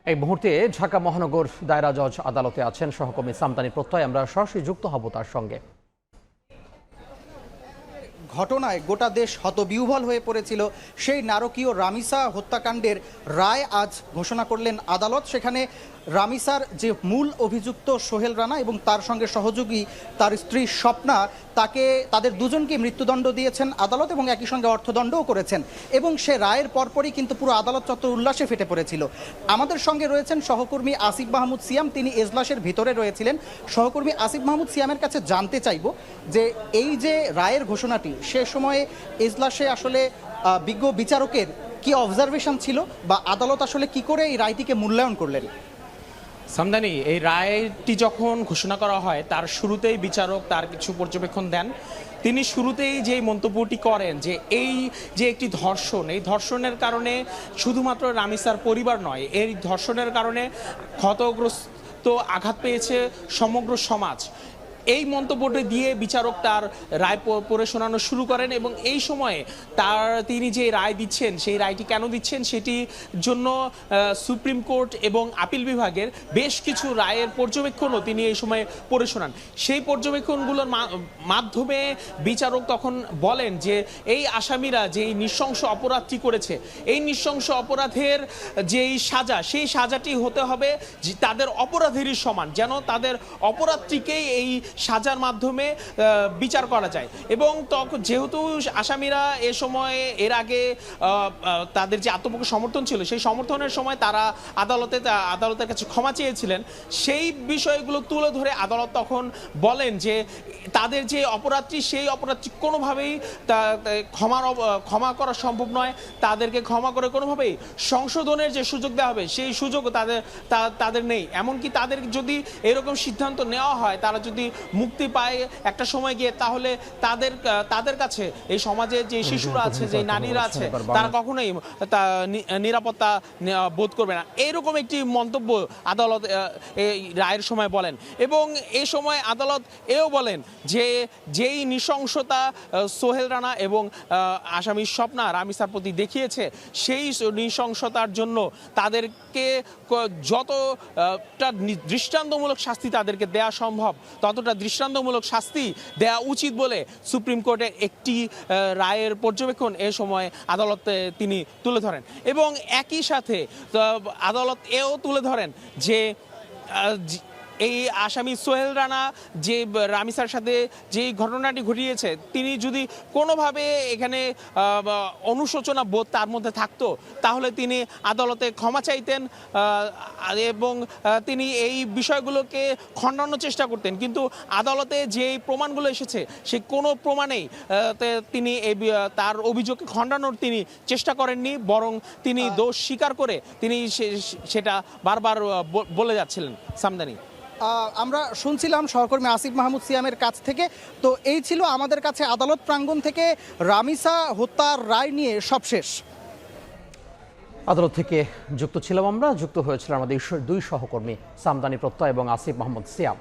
এই মুহূর্তে ঢাকা মহানগর দায়রা জজ আদালতে আছেন সহকর্মী সামদানি প্রত্যয়। আমরা সরাসরি যুক্ত হব তার সঙ্গে। ঘটনায় গোটা দেশ হতবিহ্বল হয়ে পড়েছিল। সেই নারকীয় রামিসা হত্যাকাণ্ডের রায় আজ ঘোষণা করলেন আদালত। সেখানে রামিসার যে মূল অভিযুক্ত সোহেল রানা এবং তার সঙ্গে সহযোগী তার স্ত্রী স্বপ্না, তাদের দুজনকে মৃত্যুদণ্ড দিয়েছেন আদালত এবং একই সঙ্গে অর্থদণ্ডও করেছেন। এবং সে রায়ের পরপরই কিন্তু পুরো আদালত চত্বর উল্লাসে ফেটে পড়েছিল। আমাদের সঙ্গে রয়েছেন সহকর্মী আসিফ মাহমুদ সিয়াম, তিনি এজলাসের ভিতরে রয়েছিলেন। সহকর্মী আসিফ মাহমুদ সিয়ামের কাছে জানতে চাইব যে এই যে রায়ের ঘোষণাটি, সে সময়ে এজলাসে আসলে বিজ্ঞ বিচারকের কি অবজারভেশন ছিল বা আদালত আসলে কি করে এই রায়টিকে মূল্যায়ন করলেন? সামদানি, এই রায়টি যখন ঘোষণা করা হয় তার শুরুতেই বিচারক তার কিছু পর্যবেক্ষণ দেন। তিনি শুরুতেই যে মন্তব্যটি করেন যে এই যে একটি ধর্ষণ, এই ধর্ষণের কারণে শুধুমাত্র রামিসার পরিবার নয়, এই ধর্ষণের কারণে ক্ষতগ্রস্ত আঘাত পেয়েছে সমগ্র সমাজ। এই মন্তব্যটি দিয়ে বিচারক তার রায় পড়ে শোনানো শুরু করেন এবং এই সময়ে তিনি যে রায় দিচ্ছেন, সেই রায়টি কেন দিচ্ছেন সেটির জন্য সুপ্রিম কোর্ট এবং আপিল বিভাগের বেশ কিছু রায়ের পর্যবেক্ষণও তিনি এই সময়ে পড়ে শোনান। সেই পর্যবেক্ষণগুলোর মাধ্যমে বিচারক তখন বলেন যে এই আসামিরা যেই নৃশংস অপরাধটি করেছে, এই নৃশংস অপরাধের যেই সাজা, সেই সাজাটি হতে হবে তাদের অপরাধেরই সমান, যেন তাদের অপরাধটিকেই এই সাজার মাধ্যমে বিচার করা যায়। এবং তখন যেহেতু আসামিরা এ সময়ে এর আগে তাদের যে আত্মপক্ষ সমর্থন ছিল, সেই সমর্থনের সময় তারা আদালতের কাছে ক্ষমা চেয়েছিলেন, সেই বিষয়গুলো তুলে ধরে আদালত তখন বলেন যে তাদের যে অপরাধটি, সেই অপরাধটি কোনোভাবেই ক্ষমা করা সম্ভব নয়। তাদেরকে ক্ষমা করে কোনোভাবেই সংশোধনের যে সুযোগ দেওয়া হবে, সেই সুযোগও তাদের নেই। এমনকি তাদের যদি এরকম সিদ্ধান্ত নেওয়া হয়, তারা যদি মুক্তি পায় একটা সময় গিয়ে, তাহলে তাদের কাছে এই সমাজে যে শিশুরা আছে, যে নারীরা আছে, তারা কখনোই নিরাপত্তা বোধ করবে না। এইরকম একটি মন্তব্য আদালত এই রায়ের সময় বলেন। এবং এই সময় আদালত এও বলেন যে যেই নৃশংসতা সোহেল রানা এবং আসামি স্বপ্না রামিসার প্রতি দেখিয়েছে, সেই নৃশংসতার জন্য তাদেরকে যতটা দৃষ্টান্তমূলক শাস্তি তাদেরকে দেয়া সম্ভব, ততটা দৃষ্টান্তমূলক শাস্তি দেয়া উচিত বলে সুপ্রিম কোর্টের একটি রায়ের পর্যবেক্ষণ এ সময় আদালতে তিনি তুলে ধরেন। এবং একই সাথে আদালত এও তুলে ধরেন যে এই আসামি সোহেল রানা যে রামিসার সাথে যে ঘটনাটি ঘটিয়েছে, তিনি যদি কোনোভাবে এখানে অনুশোচনা বোধ তার মধ্যে থাকতো, তাহলে তিনি আদালতে ক্ষমা চাইতেন এবং তিনি এই বিষয়গুলোকে খণ্ডানোর চেষ্টা করতেন। কিন্তু আদালতে যে প্রমাণগুলো এসেছে, সেই কোনো প্রমাণেই তিনি তার অভিযোগকে খণ্ডানোর তিনি চেষ্টা করেননি, বরং তিনি দোষ স্বীকার করে তিনি সেটা বারবার বলে যাচ্ছিলেন। সামদানি, আমরা শুনছিলাম সহকর্মী আসিফ মাহমুদ সিয়ামের কাছ থেকে। তো এই ছিল আমাদের কাছে আদালত প্রাঙ্গণ থেকে রামিসা হত্যার রায় নিয়ে সবশেষ। আদালত থেকে যুক্ত ছিলাম আমরা, যুক্ত হয়েছিলাম আমাদের দুই সহকর্মী সামদানি প্রত্যয় এবং আসিফ মাহমুদ সিয়াম।